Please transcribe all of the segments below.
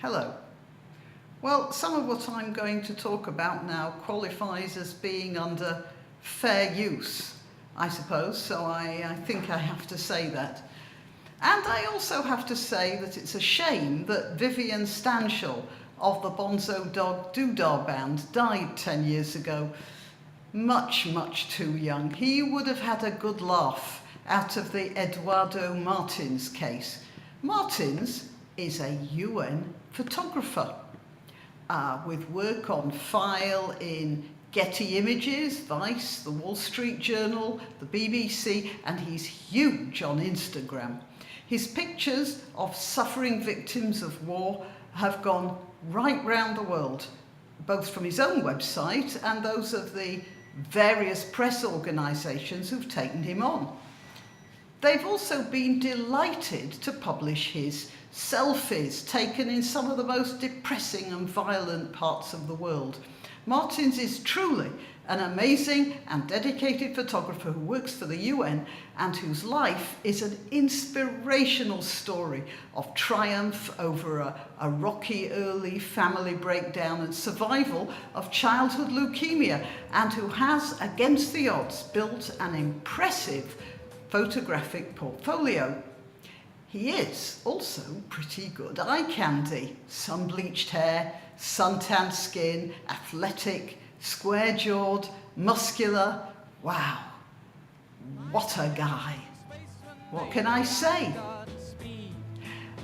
Hello. Well, some of what I'm going to talk about now qualifies as being under fair use, I suppose, so I think I have to say that. And I also have to say that it's a shame that Vivian Stanshall of the Bonzo Dog Doodah Band died 10 years ago. Much too young. He would have had a good laugh out of the Eduardo Martins case. Martins is a UN photographer with work on file in Getty Images, Vice, the Wall Street Journal, the BBC, and he's huge on Instagram. His pictures of suffering victims of war have gone right round the world, both from his own website and those of the various press organisations who've taken him on. They've also been delighted to publish his selfies taken in some of the most depressing and violent parts of the world. Martins is truly an amazing and dedicated photographer who works for the UN and whose life is an inspirational story of triumph over a rocky early family breakdown and survival of childhood leukemia, and who has, against the odds, built an impressive photographic portfolio. He is also pretty good eye candy. Sun-bleached hair, suntanned skin, athletic, square-jawed, muscular. Wow, what a guy. What can I say?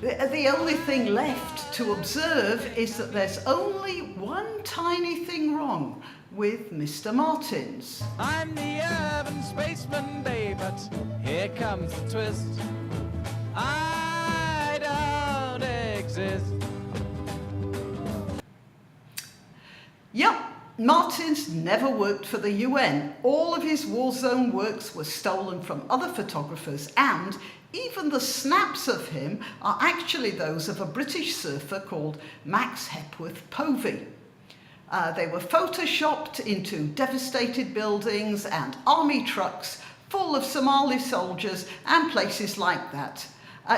The only thing left to observe is that there's only one tiny thing wrong with Mr. Martins. I'm the urban spaceman, babe, but here comes the twist. I don't exist. Yep, Martins never worked for the UN. All of his war zone works were stolen from other photographers, and even the snaps of him are actually those of a British surfer called Max Hepworth Povey. They were photoshopped into devastated buildings and army trucks full of Somali soldiers and places like that.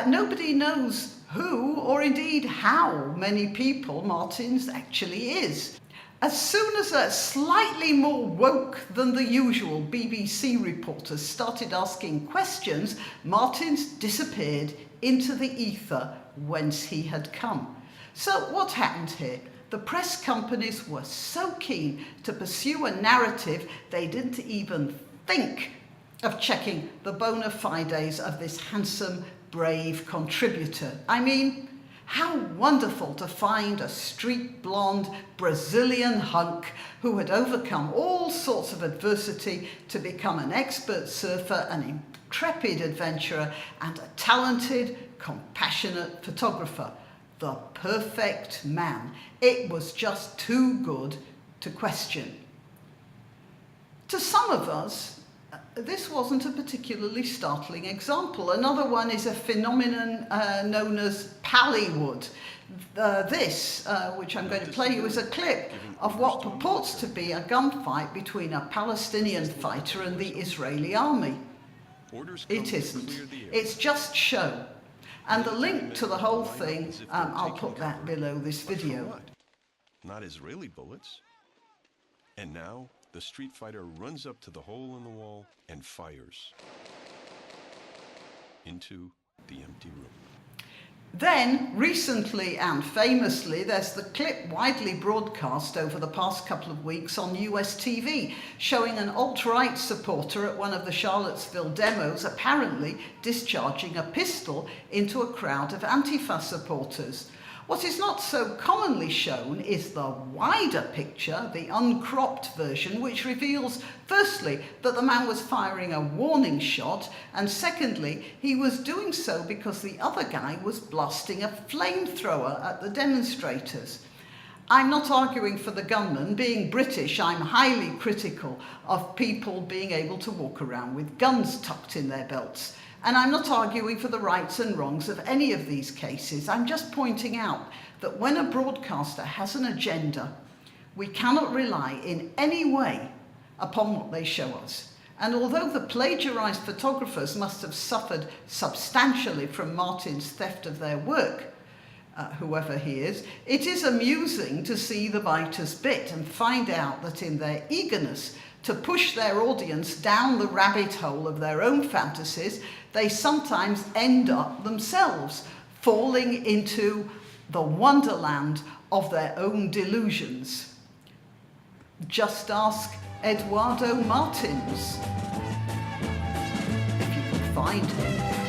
Nobody knows who or indeed how many people Martins actually is. As soon as a slightly more woke than the usual BBC reporters started asking questions, Martins disappeared into the ether whence he had come. So what happened here? The press companies were so keen to pursue a narrative they didn't even think of checking the bona fides of this handsome, brave contributor. I mean, how wonderful to find a street blonde Brazilian hunk who had overcome all sorts of adversity to become an expert surfer, an intrepid adventurer, and a talented, compassionate photographer. The perfect man. It was just too good to question. To some of us, this wasn't a particularly startling example. Another one is a phenomenon known as Pallywood. Which I'm going to play you, is a clip of what purports to be a gunfight between a Palestinian fighter and the Israeli army. It isn't. It's just show. And the link to the whole thing, I'll put that below this video. Not Israeli bullets. And now the street fighter runs up to the hole in the wall and fires into the empty room. Then, recently and famously, there's the clip widely broadcast over the past couple of weeks on US TV, showing an alt-right supporter at one of the Charlottesville demos apparently discharging a pistol into a crowd of Antifa supporters. What is not so commonly shown is the wider picture, the uncropped version, which reveals, firstly, that the man was firing a warning shot, and secondly, he was doing so because the other guy was blasting a flamethrower at the demonstrators. I'm not arguing for the gunman. Being British, I'm highly critical of people being able to walk around with guns tucked in their belts. And I'm not arguing for the rights and wrongs of any of these cases. I'm just pointing out that when a broadcaster has an agenda, we cannot rely in any way upon what they show us. And although the plagiarized photographers must have suffered substantially from Martin's theft of their work, whoever he is, it is amusing to see the writers bit and find out that in their eagerness to push their audience down the rabbit hole of their own fantasies, they sometimes end up themselves falling into the wonderland of their own delusions. Just ask Eduardo Martins, if you can find him.